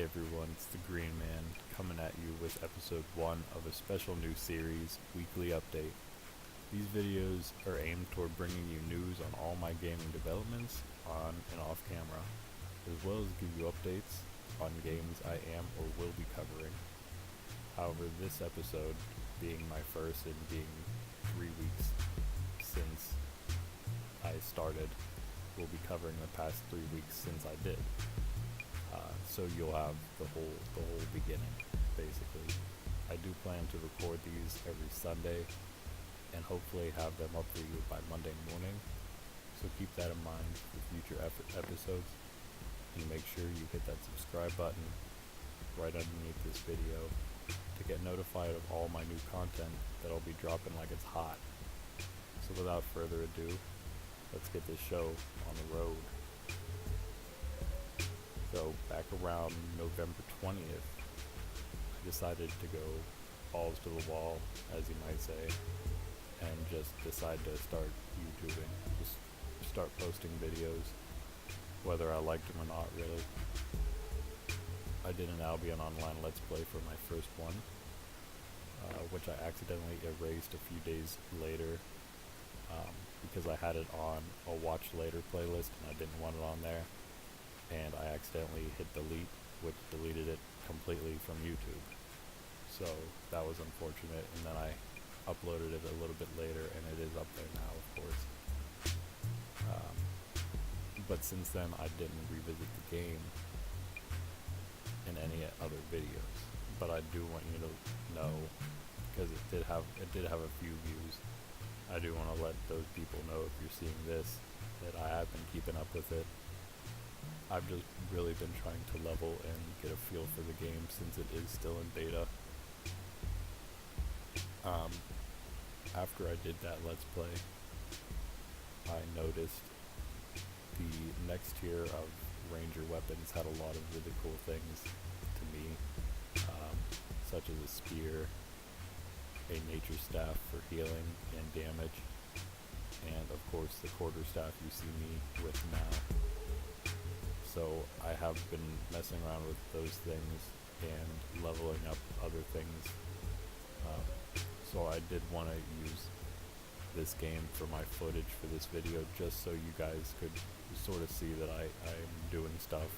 everyone, it's the Green Man coming at you with episode 1 of a special new series, Weekly Update. These videos are aimed toward bringing you news on all my gaming developments on and off camera, as well as give you updates on games I am or will be covering. However, this episode, being my first and being 3 weeks since I started, will be covering the past 3 weeks since I did. So you'll have the whole beginning, basically. I do plan to record these every Sunday and hopefully have them up for you by Monday morning. So keep that in mind for future episodes, and make sure you hit that subscribe button right underneath this video to get notified of all my new content that I'll be dropping like it's hot. So without further ado, let's get this show on the road. So back around November 20th, I decided to go balls to the wall, as you might say, and just decide to start YouTubing. Just start posting videos, whether I liked them or not, really. I did an Albion online Let's Play for my first one, which I accidentally erased a few days later, because I had it on a watch later playlist and I didn't want it on there. And I accidentally hit delete, which deleted it completely from YouTube. So that was unfortunate, and then I uploaded it a little bit later, and it is up there now, of course. But since then, I didn't revisit the game in any other videos. But I do want you to know, because it did have a few views, I do want to let those people know, if you're seeing this, that I have been keeping up with it. I've just really been trying to level and get a feel for the game since it is still in beta. After I did that Let's Play, I noticed the next tier of ranger weapons had a lot of really cool things to me, such as a spear, a nature staff for healing and damage, and of course the quarterstaff you see me with now. So I have been messing around with those things and leveling up other things. So I did want to use this game for my footage for this video, just so you guys could sort of see that I'm doing stuff,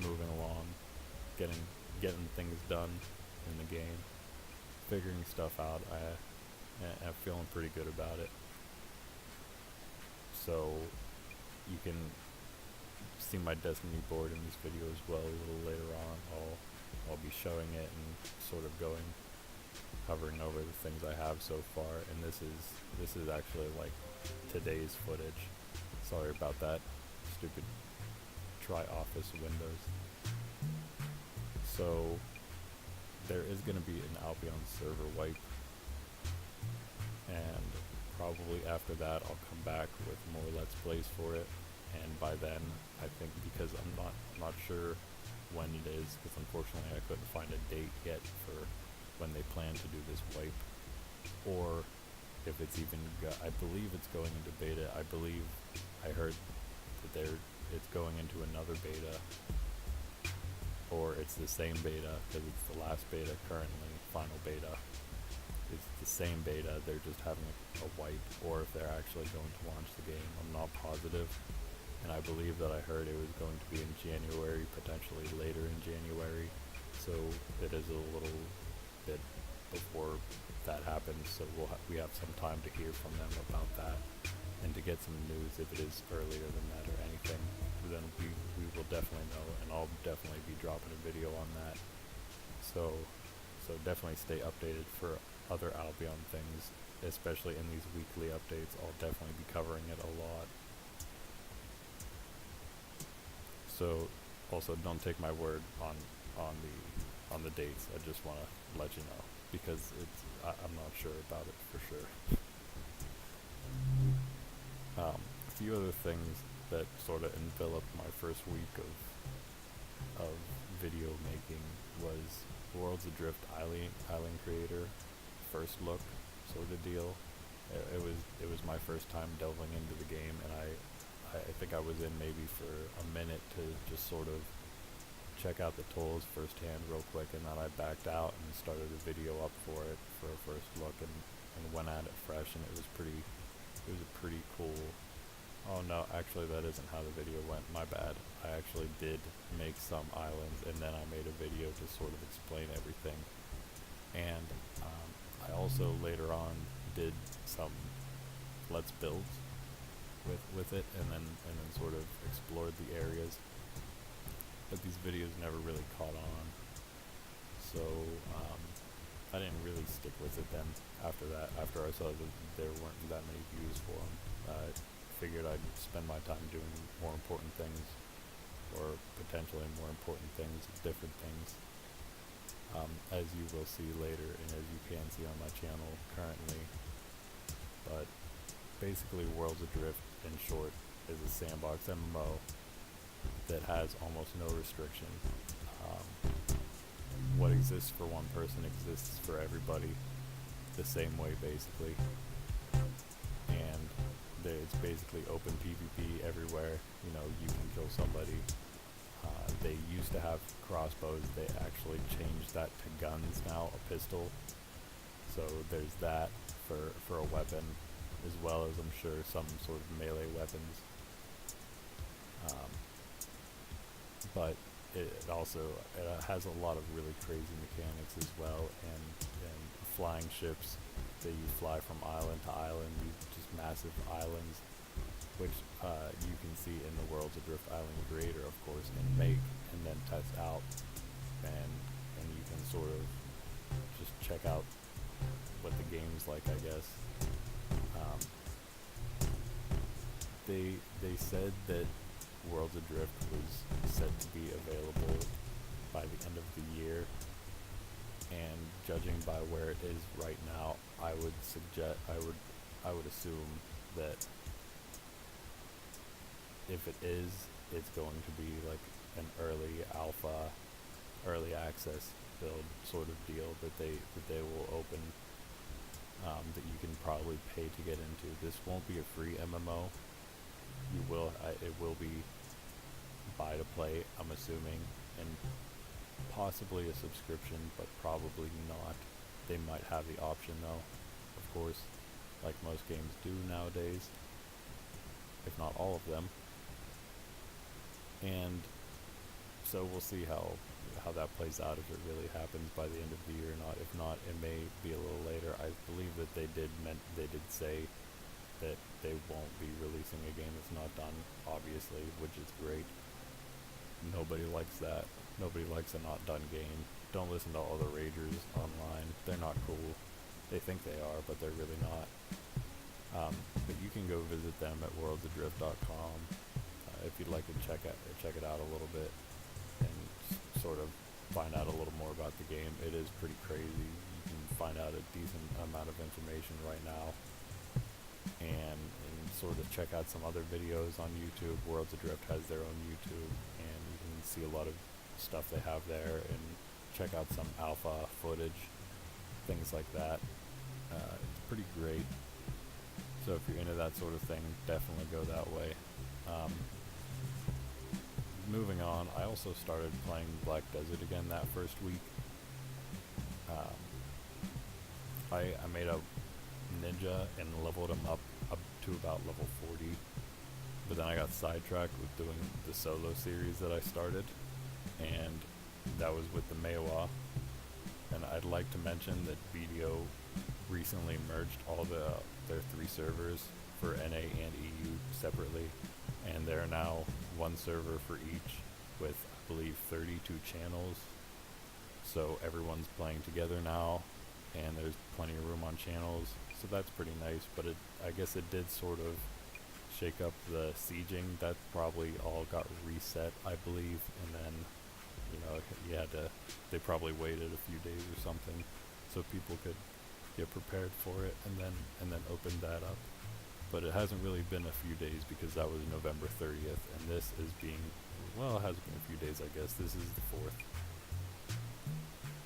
moving along, getting things done in the game, figuring stuff out. I'm feeling pretty good about it. So you can see my Destiny board in this video as well. A little later on, I'll be showing it and sort of covering over the things I have so far. And this is actually like today's footage. Sorry about that, stupid Tri-Office Windows. So there is going to be an Albion server wipe, and probably after that I'll come back with more Let's Plays for it. And by then, I think, because I'm not sure when it is, because unfortunately I couldn't find a date yet for when they plan to do this wipe, or if it's even I believe it's going into beta. I believe I heard that it's going into another beta, or it's the same beta, because it's the last beta currently, final beta. It's the same beta, they're just having a wipe, or if they're actually going to launch the game. I'm not positive. And I believe that I heard it was going to be in January, potentially later in January. So it is a little bit before that happens. So we have some time to hear from them about that, and to get some news if it is earlier than that or anything. Then we will definitely know, and I'll definitely be dropping a video on that. So definitely stay updated for other Albion things, especially in these weekly updates. I'll definitely be covering it a lot. So, also don't take my word on the dates. I just want to let you know, because I'm not sure about it for sure. A few other things that sort of enveloped my first week of video making was Worlds Adrift Island Creator first look sort of deal. It was my first time delving into the game, and I think I was in maybe for a minute to just sort of check out the tools firsthand real quick, and then I backed out and started a video up for it for a first look, and went at it fresh, and it was a pretty cool. Oh no, actually that isn't how the video went, my bad. I actually did make some islands, and then I made a video to sort of explain everything. And I also later on did some let's builds with it, and then sort of explored the areas. But these videos never really caught on, so I didn't really stick with it then. After that, after I saw that there weren't that many views for them, I figured I'd spend my time doing more important things, or potentially more important things, different things, as you will see later, and as you can see on my channel currently. But basically, Worlds Adrift, in short, is a sandbox MMO that has almost no restriction. What exists for one person exists for everybody the same way, basically. And it's basically open PvP everywhere. You know, you can kill somebody. They used to have crossbows. They actually changed that to guns now, a pistol. So there's that for a weapon, as well as, I'm sure, some sort of melee weapons. But it also has a lot of really crazy mechanics as well, and flying ships that you fly from island to island, these just massive islands, which you can see in the Worlds Adrift Island Creator, of course, and make, and then test out, and you can sort of just check out what the game's like, I guess. They said that Worlds Adrift was set to be available by the end of the year, and judging by where it is right now, I would assume that if it is, it's going to be like an early alpha, early access build sort of deal that they will open, that you can probably pay to get into. This won't be a free MMO. It will be buy to play, I'm assuming, and possibly a subscription, but probably not. They might have the option though, of course, like most games do nowadays, if not all of them. And so we'll see how that plays out, if it really happens by the end of the year or not. If not, it may be a little later. I believe that they did say that they won't be releasing a game that's not done, obviously, which is great. Nobody likes that. Nobody likes a not done game. Don't listen to all the ragers online. They're not cool. They think they are, but they're really not. But you can go visit them at worldsadrift.com if you'd like to check it out a little bit and sort of find out a little more about the game. It is pretty crazy. You can find out a decent amount of information right now, and sort of check out some other videos on YouTube. Worlds Adrift has their own YouTube, and you can see a lot of stuff they have there, and check out some alpha footage, things like that. It's pretty great. So if you're into that sort of thing, definitely go that way. Moving on, I also started playing Black Desert again that first week. I made a ninja and leveled him up to about level 40, but then I got sidetracked with doing the solo series that I started, and that was with the Maewa. And I'd like to mention that BDO recently merged all their 3 servers for NA and EU separately, and there are now 1 server for each, with I believe 32 channels. So everyone's playing together now, and there's plenty of room on channels, so that's pretty nice. But I guess it did sort of shake up the sieging. That probably all got reset, I believe, and then they probably waited a few days or something so people could get prepared for it, and then opened that up. But it hasn't really been a few days, because that was November 30th, and this is it hasn't been a few days, I guess. This is the 4th.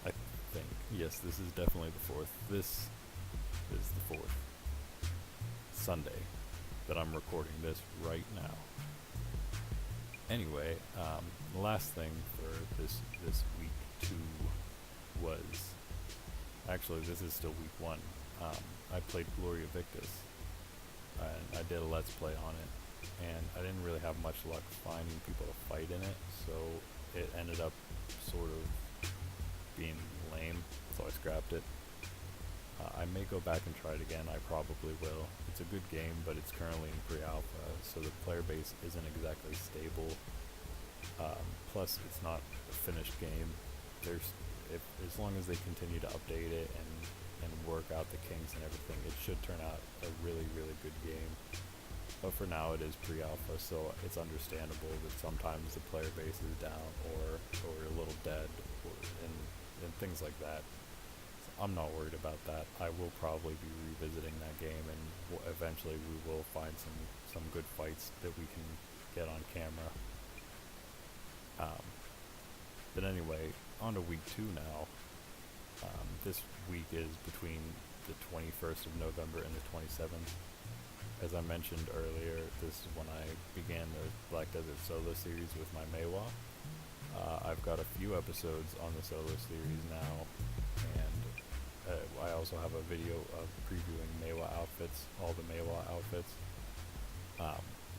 I think. Yes, this is definitely the 4th. This is the 4th. Sunday that I'm recording this right now. Anyway, the last thing for this week 2 was, actually this is still week 1. I played Gloria Victis, and I did a let's play on it, and I didn't really have much luck finding people to fight in it, so it ended up sort of being lame, so I scrapped it. I may go back and try it again. I probably will. It's a good game, but it's currently in pre-alpha, so the player base isn't exactly stable. Plus, it's not a finished game. As long as they continue to update it and work out the kinks and everything, it should turn out a really, really good game. But for now, it is pre-alpha, so it's understandable that sometimes the player base is down or a little dead, and things like that. I'm not worried about that. I will probably be revisiting that game, and eventually we will find some good fights that we can get on camera. But anyway, on to week 2 now. This week is between the 21st of November and the 27th. As I mentioned earlier, this is when I began the Black Desert solo series with my Meiwa. I've got a few episodes on the solo series now, and I also have a video of previewing Meiwa outfits, all the Meiwa outfits,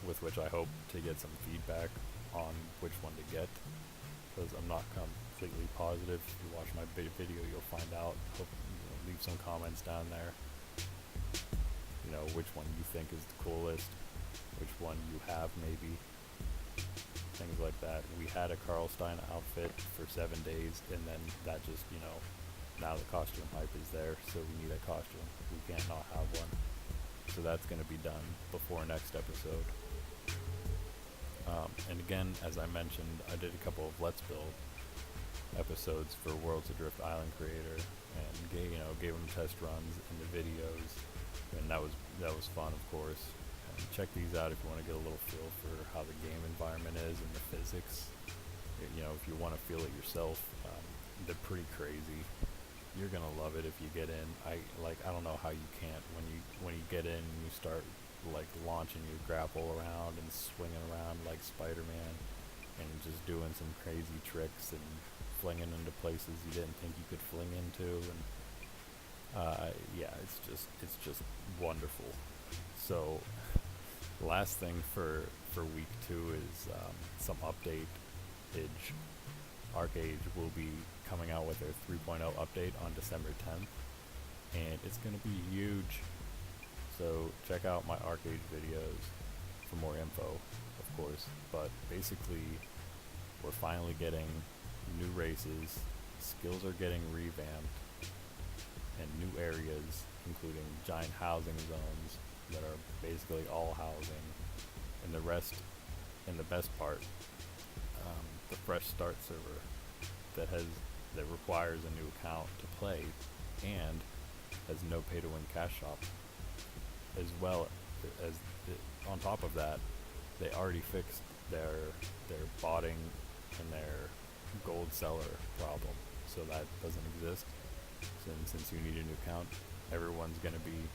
with which I hope to get some feedback on which one to get, because I'm not completely positive. If you watch my video, you'll find out. Hope, leave some comments down there. Which one you think is the coolest, which one you have maybe, things like that. We had a Karlstein outfit for 7 days, and then that just, now the costume hype is there, so we need a costume. We can't not have one. So that's going to be done before next episode. And again, as I mentioned, I did a couple of Let's Build episodes for Worlds Adrift Island Creator, and gave them test runs in the videos, and that was fun, of course. And check these out if you want to get a little feel for how the game environment is and the physics. If you want to feel it yourself, they're pretty crazy. You're gonna love it if you get in. I don't know how you can't when you get in and you start launching your grapple around and swinging around like Spider-Man and just doing some crazy tricks and flinging into places you didn't think you could fling into, and it's just wonderful. So last thing for week 2 is some update. ArcheAge will be coming out with their 3.0 update on December 10th, and it's going to be huge. So check out my ArcheAge videos for more info, of course. But basically, we're finally getting new races, skills are getting revamped, and new areas, including giant housing zones that are basically all housing, and the rest, and the best part, the fresh start server that requires a new account to play, and has no pay to win cash shop, as well as on top of that, they already fixed their botting and their gold seller problem, so that doesn't exist. Since you need a new account, everyone's going to be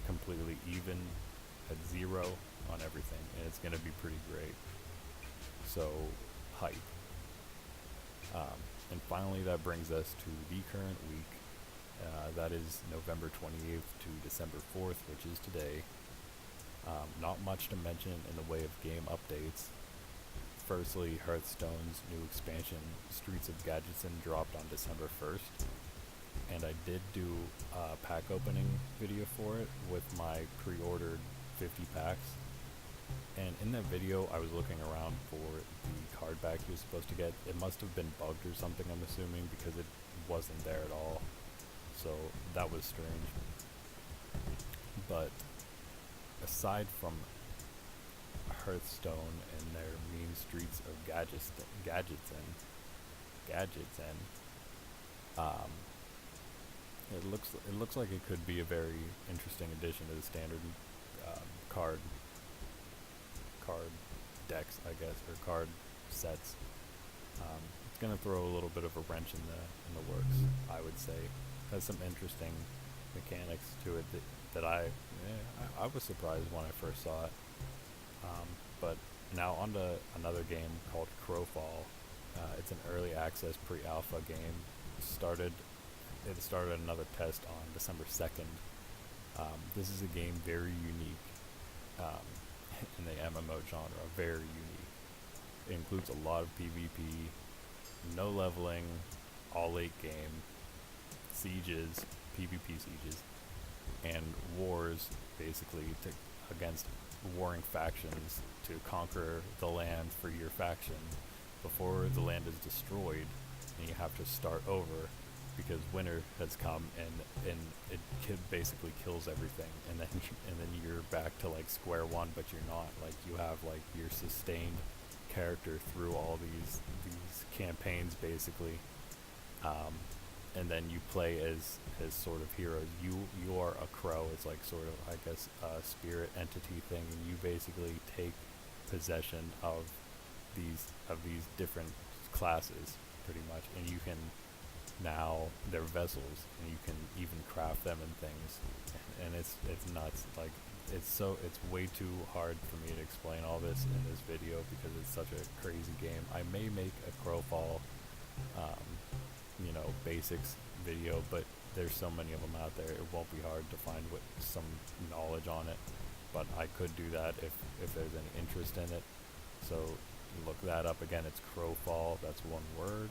completely even at 0 on everything, and it's going to be pretty great. So hype. And finally, that brings us to the current week. That is November 28th to December 4th, which is today. Not much to mention in the way of game updates. Firstly, Hearthstone's new expansion, Streets of Gadgetzan, dropped on December 1st. And I did do a pack opening video for it with my pre-ordered 50 packs. And in that video, I was looking around for the card back you're supposed to get. It must have been bugged or something, I'm assuming, because it wasn't there at all. So that was strange. But aside from Hearthstone and their mean Streets of Gadgetzan, it looks like it could be a very interesting addition to the standard card decks, I guess, or card sets. It's going to throw a little bit of a wrench in the works, I would say. It has some interesting mechanics to it that I was surprised when I first saw it. But Now on to another game called Crowfall. It's an early access pre-alpha game. It started another test on December 2nd. This is a game very unique um, in the MMO genre, very unique. It includes a lot of PvP, no leveling, all late game, sieges, PvP sieges, and wars basically against warring factions to conquer the land for your faction before the land is destroyed, and you have to start over because winter has come, and basically kills everything, and then you're back to like square one, but you're not. Like, you have like your sustained character through all these campaigns basically, and then you play as sort of heroes. You are a crow. It's like sort of, I guess, a spirit entity thing, and you basically take possession of these different classes pretty much, and you can now, they're vessels, and you can even craft them and things, and it's nuts. Like, it's way too hard for me to explain all this in this video because it's such a crazy game. I may make a Crowfall basics video, but there's so many of them out there, it won't be hard to find some knowledge on it, but I could do that if there's any interest in it. So look that up. Again, it's Crowfall, that's one word.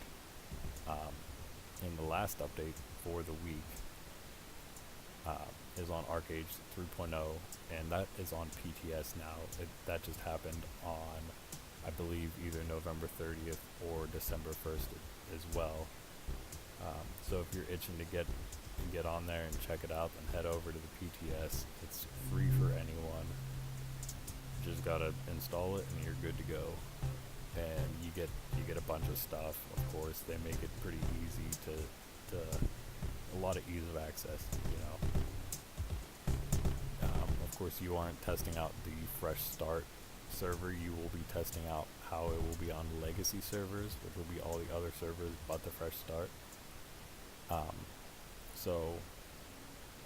And the last update for the week is on ArcheAge 3.0, and that is on PTS now. That just happened on, I believe, either November 30th or December 1st as well. So if you're itching to get on there and check it out, then head over to the PTS. It's free for anyone. Just gotta install it and you're good to go. And you get a bunch of stuff. Of course, they make it pretty easy to a lot of ease of access. Of course, you aren't testing out the fresh start server. You will be testing out how it will be on legacy servers, which will be all the other servers but the fresh start. So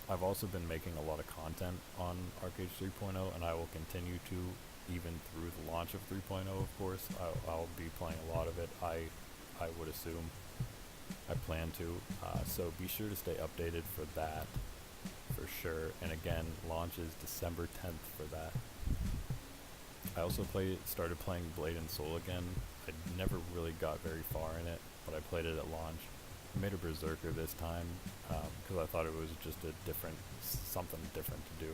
I've also been making a lot of content on ArcheAge 3.0, and I will continue to, even through the launch of 3.0, of course. I'll be playing a lot of it, I would assume. I plan to. So be sure to stay updated for that, for sure. And again, launch is December 10th for that. I also started playing Blade and Soul again. I never really got very far in it, but I played it at launch. I made a Berserker this time because I thought it was just something different to do.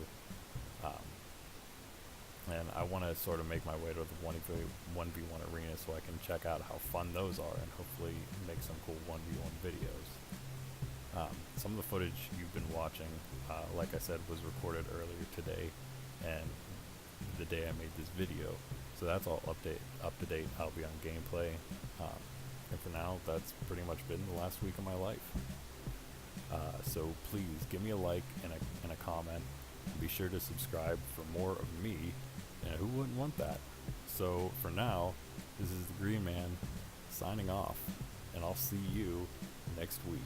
And I want to sort of make my way to the 1v1 arena so I can check out how fun those are and hopefully make some cool 1v1 videos. Some of the footage you've been watching, like I said, was recorded earlier today and the day I made this video. So that's all up-to-date Albion gameplay. And for now, that's pretty much been the last week of my life. So please give me a like and a comment. And be sure to subscribe for more of me. And who wouldn't want that? So for now, this is the Green Man signing off. And I'll see you next week.